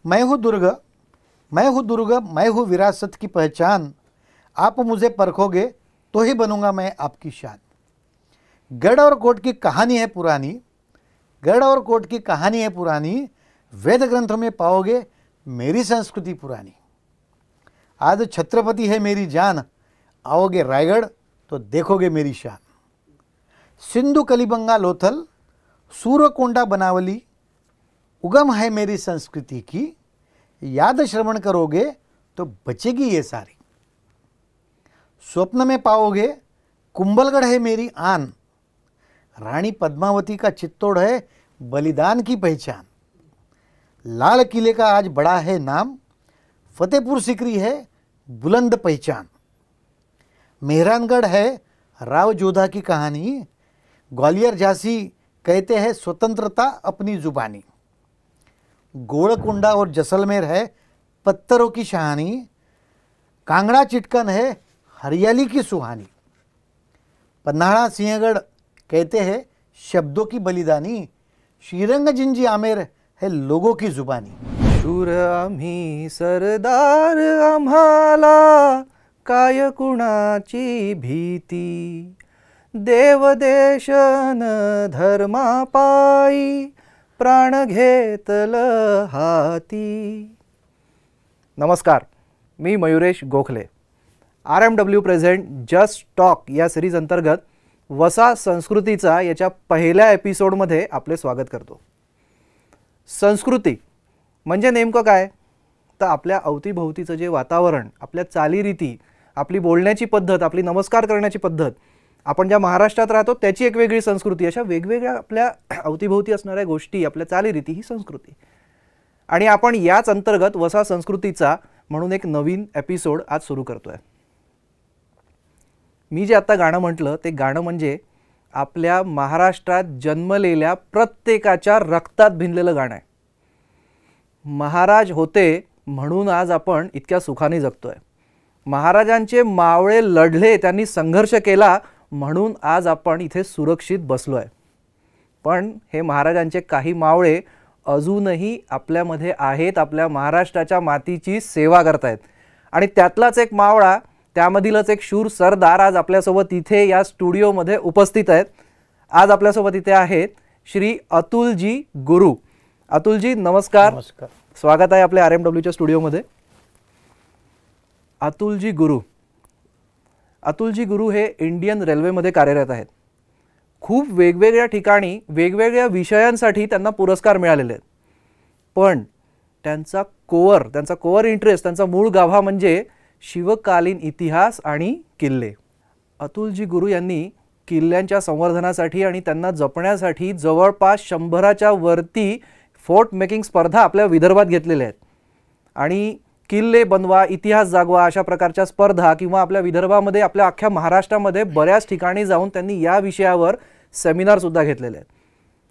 मैं हूँ दुर्ग, मैं हूँ दुर्ग, मैं हूँ विरासत की पहचान। आप मुझे परखोगे तो ही बनूंगा मैं आपकी शान। गढ़ और कोट की कहानी है पुरानी, गढ़ और कोट की कहानी है पुरानी। वेद ग्रंथों में पाओगे मेरी संस्कृति पुरानी। आज छत्रपति है मेरी जान, आओगे रायगढ़ तो देखोगे मेरी शान। सिंधु कलिबंगा लोथल, सूरकोंडा बनावली, उगम है मेरी संस्कृति की। याद श्रवण करोगे तो बचेगी ये सारी। स्वप्न में पाओगे कुंभलगढ़ है मेरी आन। रानी पद्मावती का चित्तौड़ है बलिदान की पहचान। लाल किले का आज बड़ा है नाम, फतेहपुर सिकरी है बुलंद पहचान। मेहरानगढ़ है राव जोधा की कहानी। ग्वालियर झांसी कहते हैं स्वतंत्रता अपनी जुबानी। गोलकोंडा और जैसलमेर है पत्थरों की शहानी। कांगड़ा चिटकन है हरियाली की सुहानी। पन्हाड़ा सिंहगढ़ कहते हैं शब्दों की बलिदानी। श्रीरंग जिंजी आमेर है लोगों की जुबानी। शूर आम्ही सरदार, आम्हाला काय कुणाची भीती। देव देशन धर्मा पायी, प्राण घेतल हाती। नमस्कार, मी Mayuresh Gokhale. RMW present just talk या सिरीज अंतर्गत वसा संस्कृतीचा याच्या पहिल्या एपिसोडमध्ये आपले स्वागत करतो। संस्कृती म्हणजे नेमकं काय, तर आपल्या अवतीभोवतीचं जे वातावरण, आपल्या चालीरीती, आपली बोलण्याची पद्धत, आपली नमस्कार करण्याची पद्धत, आपण ज्या महाराष्ट्रात राहतो त्याची एक वेगळी संस्कृती, अशा वेगवेगळ्या आपल्या अवतीभोवती असणाऱ्या गोष्टी, आपल्या चालीरीती ही संस्कृती। आणि आपण याच अंतर्गत वसा संस्कृतीचा म्हणून एक नवीन एपिसोड आज सुरू करतोय। मी जे आता गाणं म्हटलं ते गाणं म्हणजे आपल्या महाराष्ट्रात जन्मलेल्या प्रत्येकाच्या रक्तात भिनलेलं गाणं आहे। महाराज होते म्हणून आज आपण इतक्या सुखाने जगतोय। महाराजांचे मावळे लढले, त्यांनी संघर्ष केला म्हणून आज आपण इथे सुरक्षित बसलोय। पण हे महाराजांचे काही मावळे अजूनही आपल्यामध्ये आहेत, आपल्या महाराष्ट्राच्या मातीची सेवा करतायत। आणि त्यातलाच एक मावळा, त्यामधीलच एक शूर सरदार आज आपल्यासोबत इथे या स्टुडिओमध्ये उपस्थित आहेत। आज आपल्यासोबत इथे आहेत श्री अतुलजी गुरु। अतुलजी नमस्कार, नमस्कार, स्वागत आहे आपल्या RMWच्या स्टुडिओमध्ये। अतुलजी गुरु, अतुलजी गुरु हे इंडियन रेल्वेमध्ये कार्यरत आहेत। खूप वेगवेगळ्या ठिकाणी वेगवेगळ्या विषयांसाठी त्यांना पुरस्कार मिळालेले आहेत। पण त्यांचा कोअर इंटरेस्ट, त्यांचा मूळ गाभा म्हणजे शिवकालीन इतिहास आणि किल्ले। अतुलजी गुरु यांनी किल्ल्यांच्या संवर्धनासाठी आणि त्यांना जपण्यासाठी जवळपास 100च्या वरती फोर्ट मेकिंग स्पर्धा आपल्या विदर्भात घेतलेल्या आहेत। आणि किल्ले बनवा, इतिहास जागवा अशा प्रकारच्या स्पर्धा किंवा आपल्या विदर्भामध्ये, आपल्या अख्ख्या महाराष्ट्रामध्ये बऱ्याच ठिकाणी जाऊन त्यांनी या विषयावर सेमिनार सुद्धा घेतलेले आहेत।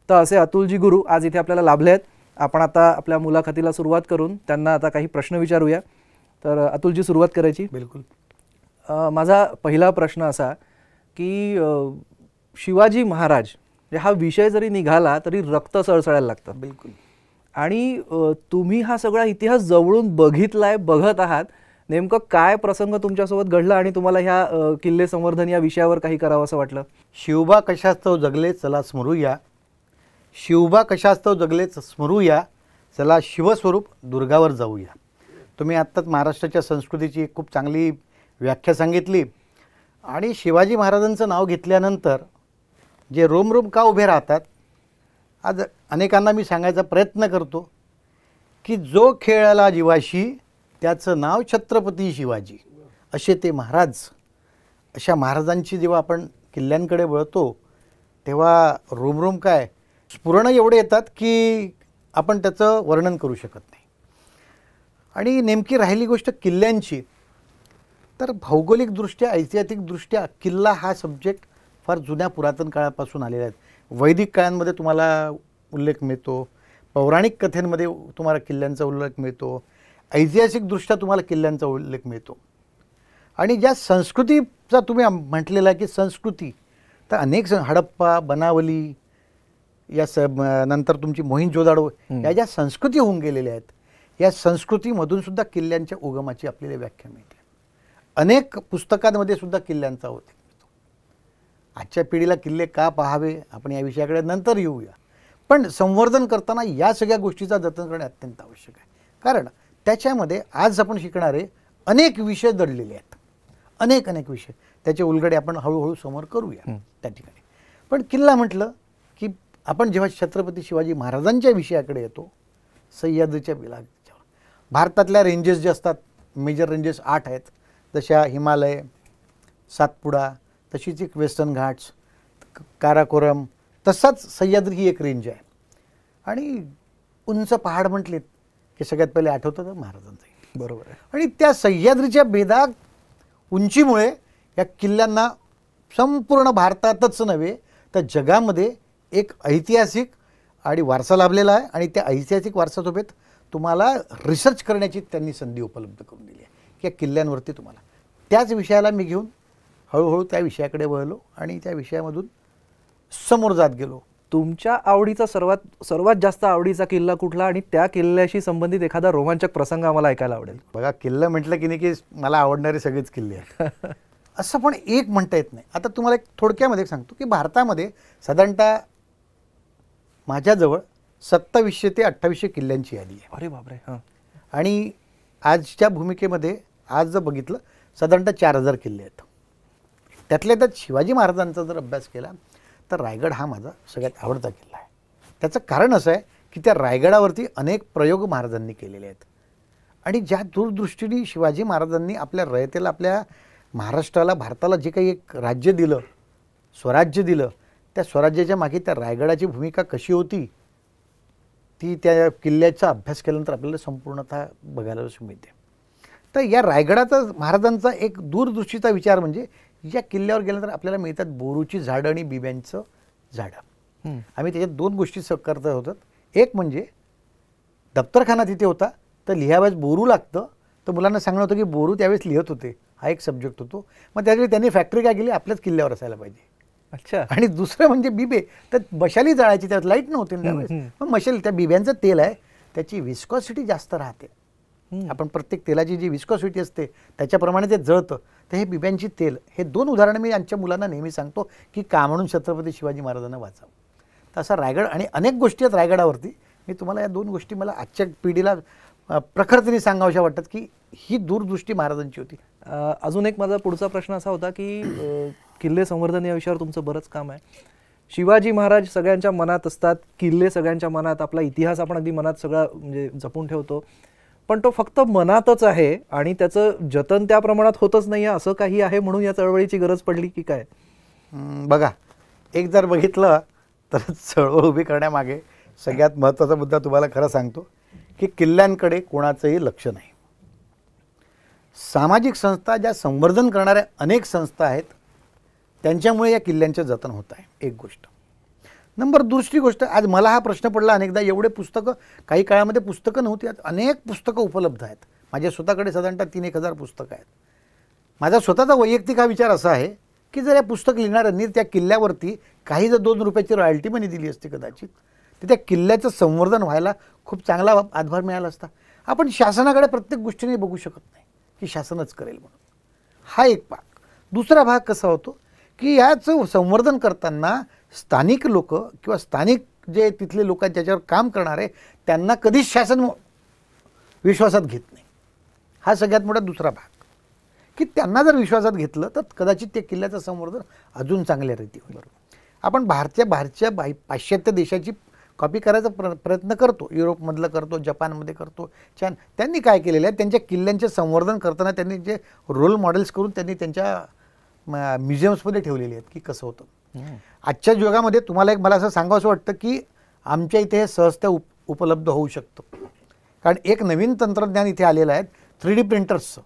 तर असे अतुलजी गुरु आज इथे आपल्याला लाभले आहेत। आपण आता आपल्या मुलाखतीला सुरुवात करून त्यांना आता काही प्रश्न विचारूया। तर अतुलजी सुरुवात करायची? बिलकुल। माझा पहिला प्रश्न असा की शिवाजी महाराज हा विषय जरी निघाला तरी रक्त सळसळायला लागतं। बिलकुल। आणि तुम्ही हा सगळा इतिहास जवळून बघितलाय, बघत आहात। नेमकं काय प्रसंग तुमच्यासोबत घडला आणि तुम्हाला ह्या किल्ले संवर्धन या विषयावर काही करावं असं वाटलं? शिवबा कशास्तव जगले चला स्मरूया, शिवबा कशास्तव जगले स्मरूया, चला शिवस्वरूप दुर्गावर जाऊया। तुम्ही आत्ताच महाराष्ट्राच्या संस्कृतीची खूप चांगली व्याख्या सांगितली। आणि शिवाजी महाराजांचं नाव घेतल्यानंतर जे रोम का उभे राहतात, आज अनेकांना मी सांगायचा प्रयत्न करतो की जो खेळला जीवाशी त्याचं नाव छत्रपती शिवाजी, असे ते महाराज। अशा महाराजांची जेव्हा आपण किल्ल्यांकडे वळतो तेव्हा रोम काय स्फुरण एवढे येतात की आपण त्याचं वर्णन करू शकत नाही। आणि नेमकी राहिली गोष्ट किल्ल्यांची, तर भौगोलिकदृष्ट्या, ऐतिहासिकदृष्ट्या किल्ला हा सब्जेक्ट फार जुन्या पुरातन काळापासून आलेला आहे। वैदिक काळांमध्ये तुम्हाला उल्लेख मिळतो, पौराणिक कथेंमध्ये तुम्हाला किल्ल्यांचा उल्लेख मिळतो, ऐतिहासिकदृष्ट्या तुम्हाला किल्ल्यांचा उल्लेख मिळतो। आणि ज्या संस्कृतीचा तुम्ही म्हटलेला की संस्कृती, तर अनेक हडप्पा, बनावली, या नंतर तुमची मोहिंजोदाडो या ज्या संस्कृती होऊन गेलेल्या आहेत या संस्कृतीमधून सुद्धा किल्ल्यांच्या उगमाची आपल्याला व्याख्या मिळते. अनेक पुस्तकांमध्ये सुद्धा किल्ल्यांचा होते. आजच्या पिढीला किल्ले का पाहावे आपण या विषयाकडे नंतर येऊया. पण संवर्धन करताना या सगळ्या गोष्टीचा जतन करणे अत्यंत आवश्यक आहे. कारण त्याच्यामध्ये आज आपण शिकणारे अनेक विषय दडलेले आहेत. अनेक विषय त्याचे उलगडे आपण हळूहळू समोर करूया त्या ठिकाणी. पण किल्ला म्हटलं की आपण जेव्हा छत्रपती शिवाजी महाराजांच्या विषयाकडे येतो, सह्याद्रीच्या बिलाच्यावर भारतातल्या रेंजेस जे असतात, मेजर रेंजेस 8 आहेत. जशा हिमालय, सातपुडा, तशीच एक वेस्टर्न घाट्स, काराकोरम, तसाच सह्याद्री ही एक रेंज आहे. आणि उंच पहाड म्हटलेत की सगळ्यात पहिले आठवतं तर महाराजांचं. बरोबर आहे. आणि त्या सह्याद्रीच्या बेदाग उंचीमुळे या किल्ल्यांना संपूर्ण भारतातच नव्हे तर जगामध्ये एक ऐतिहासिक आणि वारसा लाभलेला आहे. आणि त्या ऐतिहासिक वारसासोबत तुम्हाला रिसर्च करण्याची त्यांनी संधी उपलब्ध करून दिली आहे की या किल्ल्यांवरती तुम्हाला. त्याच विषयाला मी घेऊन हळूहळू त्या विषयाकडे वळलो आणि त्या विषयामधून समोर जात गेलो. तुमच्या आवडीचा सर्वात जास्त आवडीचा किल्ला कुठला आणि त्या किल्ल्याशी संबंधित एखादा रोमांचक प्रसंग आम्हाला ऐकायला आवडेल. बघा, किल्ला म्हटलं की नाही की मला आवडणारे सगळेच किल्ले आहेत असं पण एक म्हणता येत नाही. आता तुम्हाला एक थोडक्यामध्ये सांगतो की भारतामध्ये साधारणतः माझ्याजवळ 2700 ते 2800 किल्ल्यांची यादी आहे. अरे बापरे. हां. आणि आजच्या भूमिकेमध्ये आज जर बघितलं साधारणतः 4000 किल्ले आहेत. त्यातल्या त्यात शिवाजी महाराजांचा जर अभ्यास केला तर रायगड हा माझा सगळ्यात आवडता किल्ला आहे. त्याचं कारण असं आहे की त्या रायगडावरती अनेक प्रयोग महाराजांनी केलेले आहेत. आणि ज्या दूरदृष्टीने शिवाजी महाराजांनी आपल्या रयतेला, आपल्या महाराष्ट्राला, भारताला जे काही एक राज्य दिलं, स्वराज्य दिलं, त्या स्वराज्याच्या मागे त्या रायगडाची भूमिका कशी होती ती त्या किल्ल्याचा अभ्यास केल्यानंतर आपल्याला संपूर्णतः बघायला मिळते. तर या रायगडाचा महाराजांचा एक दूरदृष्टीचा विचार म्हणजे या किल्ल्यावर गेल्यानंतर आपल्याला मिळतात बोरूची झाडं आणि बिब्यांचं झाडं. आम्ही त्याच्यात 2 गोष्टी करत होतात. एक म्हणजे दप्तरखाना तिथे होता, तर लिहाव्यास बोरू लागतं, तर मुलांना सांगणं होतं की बोरू त्यावेळेस लिहत होते, हा एक सब्जेक्ट होतो. मग त्यावेळी त्यांनी फॅक्टरी काय केली, आपल्याच किल्ल्यावर असायला पाहिजे. अच्छा. आणि दुसरं म्हणजे बिबे, तर मशाली जाळायची, त्यात लाईट नव्हती त्यावेळेस. मग मशाली, त्या बिब्यांचं तेल आहे त्याची विस्कॉसिटी जास्त राहते. आपण प्रत्येक तेलाची जी विस्कॉसिटी असते त्याच्याप्रमाणे ते जळतं. तर हे बिब्यांची तेल, हे 2 उदाहरणं मी आमच्या मुलांना नेहमी सांगतो की का म्हणून छत्रपती शिवाजी महाराजांना वाचावं. तर असा रायगड आणि अनेक गोष्टी आहेत रायगडावरती. मी तुम्हाला या 2 गोष्टी मला आजच्या पिढीला प्रखरतेने सांगाव्याशा वाटतात की ही दूरदृष्टी महाराजांची होती. अजून एक माझा पुढचा प्रश्न असा होता की किल्ले संवर्धन या विषयावर तुमचं बरंच काम आहे. शिवाजी महाराज सगळ्यांच्या मनात असतात, किल्ले सगळ्यांच्या मनात, आपला इतिहास आपण अगदी मनात सगळा म्हणजे जपून ठेवतो, पण तो फक्त मनातच आहे आणि त्याचं जतन त्या प्रमाणात होतच नाही आहे, असं काही आहे म्हणून या चळवळीची गरज पडली की काय? बघा, एक जर बघितलं तर चळवळ उभी करण्यामागे सगळ्यात महत्त्वाचा मुद्दा तुम्हाला खरं सांगतो की किल्ल्यांकडे कोणाचंही लक्ष नाही. सामाजिक संस्था, ज्या संवर्धन करणाऱ्या अनेक संस्था आहेत, त्यांच्यामुळे या किल्ल्यांचं जतन होत आहे, एक गोष्ट. नंबर दुसरी गोष्ट, आज मला हा प्रश्न पडला अनेकदा, एवढे पुस्तकं, काही काळामध्ये पुस्तकं नव्हती, आज अनेक पुस्तकं उपलब्ध आहेत. माझ्या स्वतःकडे साधारणतः 3-1000 पुस्तकं आहेत. माझा स्वतःचा वैयक्तिक हा विचार असा आहे की जर या पुस्तक लिहिणाऱ्यांनी त्या किल्ल्यावरती काही जर 2 रुपयाची रॉयल्टी मनी दिली असती कदाचित, तर त्या किल्ल्याचं संवर्धन व्हायला खूप चांगला हातभार मिळाला असता. आपण शासनाकडे प्रत्येक गोष्टीने बघू शकत नाही की शासनच करेल म्हणून. हा एक भाग. दुसरा भाग कसा होतो की याचं संवर्धन करताना स्थानिक लोक किंवा स्थानिक जे तिथले लोक आहेत ज्याच्यावर काम करणारे, त्यांना कधीच शासन विश्वासात घेत नाही. हा सगळ्यात मोठा दुसरा भाग की त्यांना जर विश्वासात घेतलं तर कदाचित त्या किल्ल्याचं संवर्धन अजून चांगल्या रीती होईल. आपण बाहेरच्या पाश्चात्य देशाची कॉपी करायचा प्रयत्न करतो, युरोपमधलं करतो, जपानमध्ये करतो. छान. त्यांनी काय केलेलं आहे, त्यांच्या किल्ल्यांचे संवर्धन करताना त्यांनी जे रोल मॉडेल्स करून त्यांनी त्यांच्या म्युझियम्समध्ये ठेवलेले आहेत की कसं होतं. आजच्या युगामध्ये तुम्हाला एक मला असं सांगावंसं वाटतं की आमच्या इथे हे सहजता उपलब्ध होऊ शकतं. कारण एक नवीन तंत्रज्ञान इथे आलेलं आहे, 3D प्रिंटर्सचं.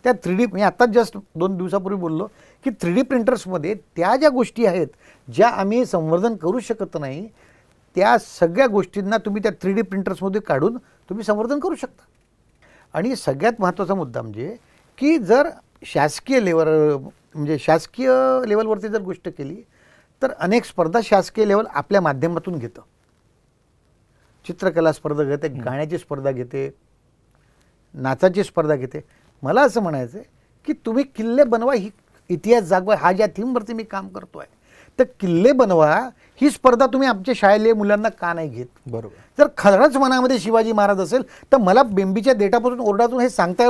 त्या 3D, मी आत्ताच जस्ट 2 दिवसापूर्वी बोललो की 3D प्रिंटर्समध्ये त्या ज्या गोष्टी आहेत ज्या आम्ही संवर्धन करू शकत नाही, त्या सगळ्या गोष्टींना तुम्ही त्या 3D प्रिंटर्समध्ये काढून तुम्ही संवर्धन करू शकता. आणि सगळ्यात महत्त्वाचा मुद्दा म्हणजे की जर शासकीय लेवलवरती जर गोष्ट केली तर अनेक स्पर्धा शासकीय लेवल आपल्या माध्यमातून घेतं. चित्रकला स्पर्धा घेते, गाण्याची स्पर्धा घेते, नाचाची स्पर्धा घेते. मला असं म्हणायचं आहे की तुम्ही किल्ले बनवा, ही इतिहास जागवा, हा ज्या थीमवरती मी काम करतो आहे, तर किल्ले बनवा ही स्पर्धा तुम्ही आमच्या शाळेतल्या मुलांना का नाही घेत? बरोबर. जर खरंच मनामध्ये शिवाजी महाराज असेल तर मला बेंबीच्या देठापासून ओरडातून हे सांगता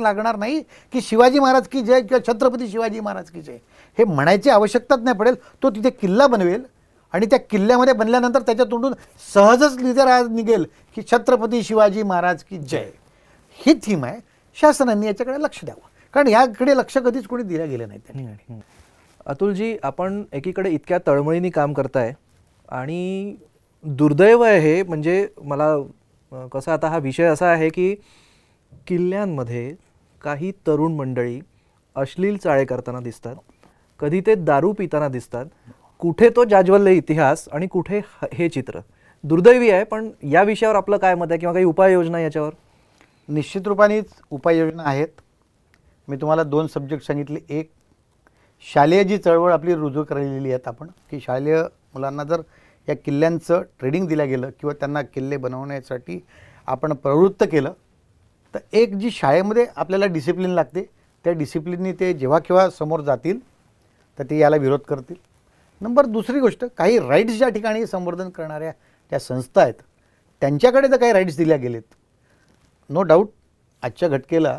लागणार नाही की शिवाजी महाराज की जय किंवा छत्रपती शिवाजी महाराज की जय, हे म्हणायची आवश्यकताच नाही पडेल. तो तिथे किल्ला बनवेल आणि त्या किल्ल्यामध्ये बनल्यानंतर त्याच्या तोंडून सहजच निघेल की छत्रपती शिवाजी महाराज की जय. ही थीम आहे. शासनाने याच्याकडे लक्ष द्यावं, कारण याकडे लक्ष कधीच कोणी दिलं गेलं नाही त्या ठिकाणी. अतुलजी, आपण एकीकडे इतक्या तळमळीने काम करताय आणि दुर्दैव आहे हे, म्हणजे मला कसं, आता हा विषय असा आहे की किल्ल्यांमध्ये काही तरुण मंडळी अश्लील चाळे करताना दिसतात, कधी ते दारू पिताना दिसतात. कुठे तो जाज्वल्य इतिहास आणि कुठे हे चित्र. दुर्दैवी आहे. पण या विषयावर आपलं काय मत आहे किंवा काही उपाययोजना याच्यावर? निश्चित रूपानेच उपाययोजना आहेत. मी तुम्हाला 2 सब्जेक्ट सांगितले. एक, शालेय जी चळवळ आपली रुजू केलेली आहेत आपण, की शालेय मुलांना जर या किल्ल्यांचं ट्रेनिंग दिलं गेलं किंवा त्यांना किल्ले बनवण्यासाठी आपण प्रवृत्त केलं, तर एक जी शाळेमध्ये आपल्याला डिसिप्लिन लागते, त्या डिसिप्लिननी ते जेव्हा केव्हा समोर जातील तर ते याला विरोध करतील. दुसरी गोष्ट, काही राईट्स ज्या ठिकाणी संवर्धन करणाऱ्या त्या संस्था आहेत त्यांच्याकडे जर काही राईट्स दिल्या गेलेत, नो डाऊट आजच्या घटकेला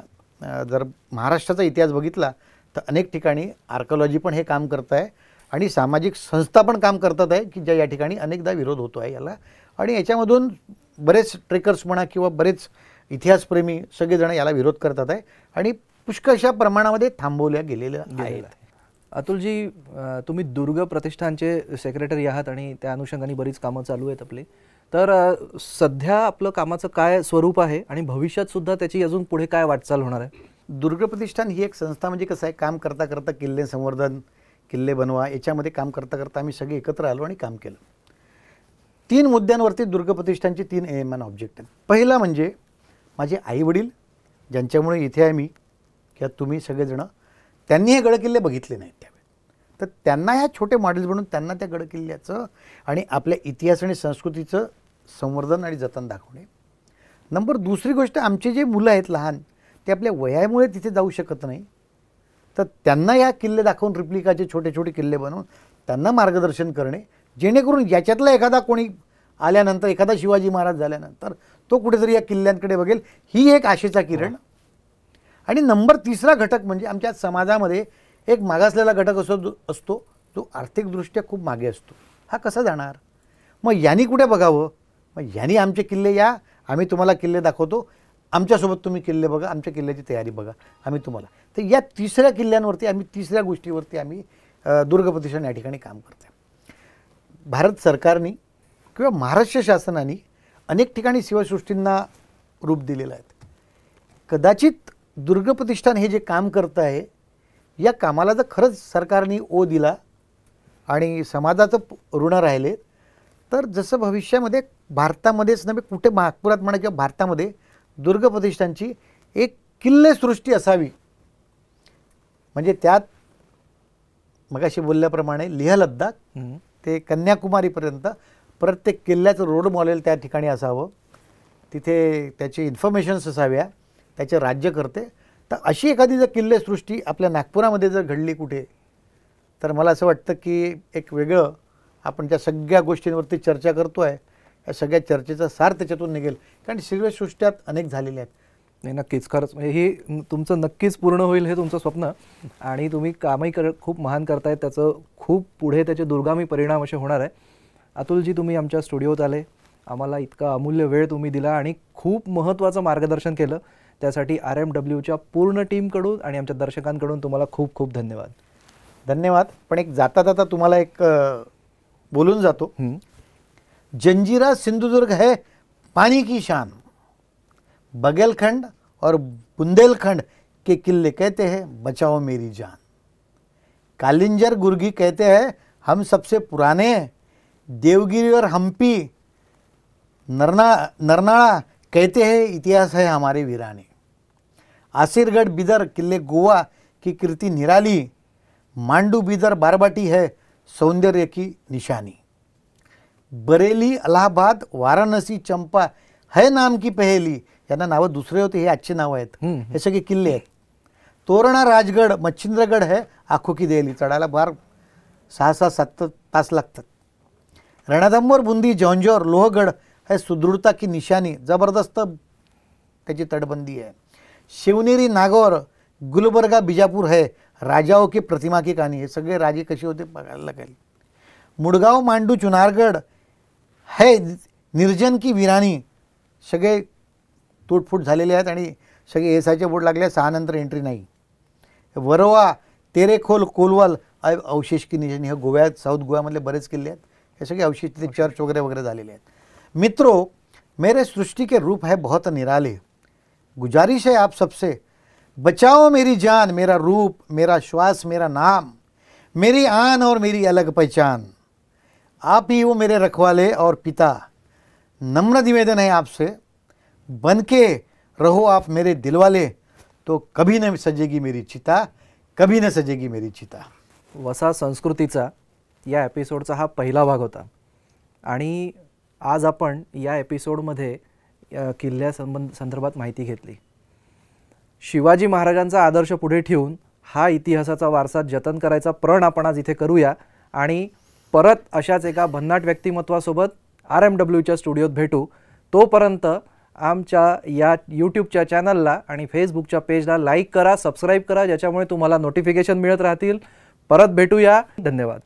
जर महाराष्ट्राचा इतिहास बघितला तर अनेक ठिकाणी आर्किओलॉजी पण हे काम करत आहे आणि सामाजिक संस्था पण काम करतात आहे की ज्या या ठिकाणी अनेकदा विरोध होतो आहे याला. आणि याच्यामधून बरेच ट्रेकर्स म्हणा किंवा बरेच इतिहासप्रेमी सगळेजण याला विरोध करतात आहे आणि पुष्कळशा प्रमाणामध्ये थांबवल्या गेलेल्या आहेत. अतुलजी, तुम्ही दुर्ग प्रतिष्ठानचे सेक्रेटरी आहात आणि त्या अनुषंगाने बरीच कामं चालू आहेत आपली. तर सध्या आपलं कामाचं काय स्वरूप आहे आणि भविष्यात सुद्धा त्याची अजून पुढे काय वाटचाल होणार आहे? दुर्ग प्रतिष्ठान ही एक संस्था म्हणजे कसं आहे, काम करता करता किल्ले संवर्धन, किल्ले बनवा याच्यामध्ये काम करता करता आम्ही सगळे एकत्र आलो आणि काम केलं. 3 मुद्द्यांवरती दुर्ग प्रतिष्ठानची 3 एम एन ऑब्जेक्ट आहेत. पहिला म्हणजे माझे आईवडील, ज्यांच्यामुळे इथे आहे मी किंवा तुम्ही सगळेजण, त्यांनी हे गडकिल्ले बघितले नाहीत त्यावेळी, तर त्यांना ह्या छोटे मॉडेल्स बनवून त्यांना त्या गडकिल्ल्याचं आणि आपल्या इतिहास आणि संस्कृतीचं संवर्धन आणि जतन दाखवणे. दुसरी गोष्ट, आमचे जे मुलं आहेत लहान, ते आपल्या वयामुळे तिथे जाऊ शकत नाही, तर त्यांना या किल्ले दाखवून रिप्लिकाचे छोटे छोटे किल्ले बनवून त्यांना मार्गदर्शन करणे, जेणेकरून याच्यातला एखादा कोणी आल्यानंतर, एखादा शिवाजी महाराज झाल्यानंतर तो कुठेतरी या किल्ल्यांकडे बघेल, ही एक आशेचा किरण. आणि तिसरा घटक म्हणजे आमच्या समाजामध्ये एक मागासलेला घटक असतो जो आर्थिकदृष्ट्या खूप मागे असतो. हा कसा जाणार? मग यांनी कुठे बघावं? मग यांनी आमचे किल्ले या, आम्ही तुम्हाला किल्ले दाखवतो, आमच्यासोबत तुम्ही किल्ले बघा, आमच्या किल्ल्याची तयारी बघा, आम्ही तुम्हाला. तर या तिसऱ्या किल्ल्यांवरती आम्ही, तिसऱ्या गोष्टीवरती आम्ही दुर्ग प्रतिष्ठान या ठिकाणी काम करतो. भारत सरकारने किंवा महाराष्ट्र शासनाने अनेक ठिकाणी शिवसृष्टींना रूप दिलेलं आहे. कदाचित दुर्ग प्रतिष्ठान हे जे काम करतं आहे, या कामाला जर खरंच सरकारने ओ दिला आणि समाजाचं ऋण राहिले, तर जसं भविष्यामध्ये भारतामध्येच नव्हे, कुठे नागपुरात म्हणा किंवा भारतामध्ये दुर्ग प्रतिष्ठानची एक किल्लेसृष्टी असावी. म्हणजे त्यात मगाशी बोलल्याप्रमाणे लेह लद्दाख ते कन्याकुमारीपर्यंत प्रत्येक किल्ल्याचं रोड मॉडेल त्या ठिकाणी असावं, तिथे त्याचे इन्फॉर्मेशन्स असाव्या, त्याचे राज्यकर्ते. तर अशी एखादी जर किल्लेसृष्टी आपल्या नागपुरामध्ये जर घडली कुठे, तर मला असं वाटतं की एक वेगळं, आपण त्या सगळ्या गोष्टींवरती चर्चा करतो आहे, या सगळ्या चर्चेचा सार त्याच्यातून निघेल, कारण शिवसृष्ट्यात अनेक झालेल्या आहेत. नाही, नक्कीच, खरंच म्हणजे हे तुमचं नक्कीच पूर्ण होईल, हे तुमचं स्वप्न. आणि तुम्ही कामही खूप महान करतायत, त्याचं खूप पुढे त्याचे दुर्गामी परिणाम असे होणार आहे. अतुलजी, तुम्ही आमच्या स्टुडिओत आले, आम्हाला इतका अमूल्य वेळ तुम्ही दिला आणि खूप महत्त्वाचं मार्गदर्शन केलं, त्यासाठी RMWच्या पूर्ण टीमकडून आणि आमच्या दर्शकांकडून तुम्हाला खूप खूप धन्यवाद. धन्यवाद. पण एक जाता जाता तुम्हाला एक बोलून जातो. जंजीरा सिंधुदुर्ग है पानी की शान, बघेलखंड और बुंदेलखंड के किले कहते हैं बचाओ मेरी जान, कालिंजर गुर्गी कहते हैं हम सबसे पुराने, देवगिरी और हम्पी नरनाड़ा कहते हैं इतिहास है हमारे वीराने, आसिरगढ़ बिदर किले गोवा की कीर्ति निराली, मांडू बिदर बारबाटी है सौंदर्य की निशानी. बरेली, अलाहाबाद, वाराणसी, चंपा है नाम की पहेली, यांना नावं दुसरे होते, हे आजचे नावं आहेत. हे सगळे किल्ले आहेत. तोरणा, राजगड, मच्छिंद्रगड है आंखों की देहली, चढायला फार 6-7 तास लागतात. रणथंबोर, बुंदी, जौंजौर, लोहगड है सुदृढता की निशानी, जबरदस्त त्याची तटबंदी है. शिवनेरी, नागौर, गुलबर्गा, बीजापूर है राजाओं की प्रतिमा की कहानी, हे सगळे राजे कसे होते बघायला लागेल. मुडगाव, मांडू, चुनारगड है निर्जन की वीराणी, सगळे तुटफूट झालेले आहेत आणि सगळे एसआयचे बोर्ड लागले, 6 नंतर एंट्री नाही. वरवा, तेरेखोल, कोलवल, अवशेष की निशाणी, हे गोव्यात, साऊथ गोव्यामधले बरेच किल्ले आहेत, हे सगळे अवशेष, तिथे चर्च वगैरे वगैरे झालेले आहेत. मित्रों, मेरे सृष्टि के रूप है बहुत निराले, गुजारिश है आप सबसे, बचाओ मेरी जान, मेरा रूप, मेरा श्वास, मेरा नाम, मेरी आन और मेरी अलग पहचान, आप ही वो मेरे रखवाले और पिता, नम्र निवेदन है आपसे, बनके रहो आप मेरे दिलवाले, तो कभी न सजेगी मेरी चिता, कभी न सजेगी मेरी चिता. वसा संस्कृतीचा या एपिसोडचा हा पहिला भाग होता आणि आज आपण या एपिसोडमध्ये संदर्भात माहिती घेतली. शिवाजी महाराजांचा आदर्श पुढे ठेवून हा इतिहासाचा वारसा जतन करायचा प्रण आपण आज इथे करूया आणि परत अशाच एका भन्नाट व्यक्तिमत्वासोबत RMWच्या स्टुडिओत भेटू. तोपर्यंत आमच्या या यूट्यूबच्या चॅनलला आणि फेसबुकच्या पेजला लाईक करा, सबस्क्राईब करा, ज्याच्यामुळे तुम्हाला नोटिफिकेशन मिळत राहतील. परत भेटूया. धन्यवाद.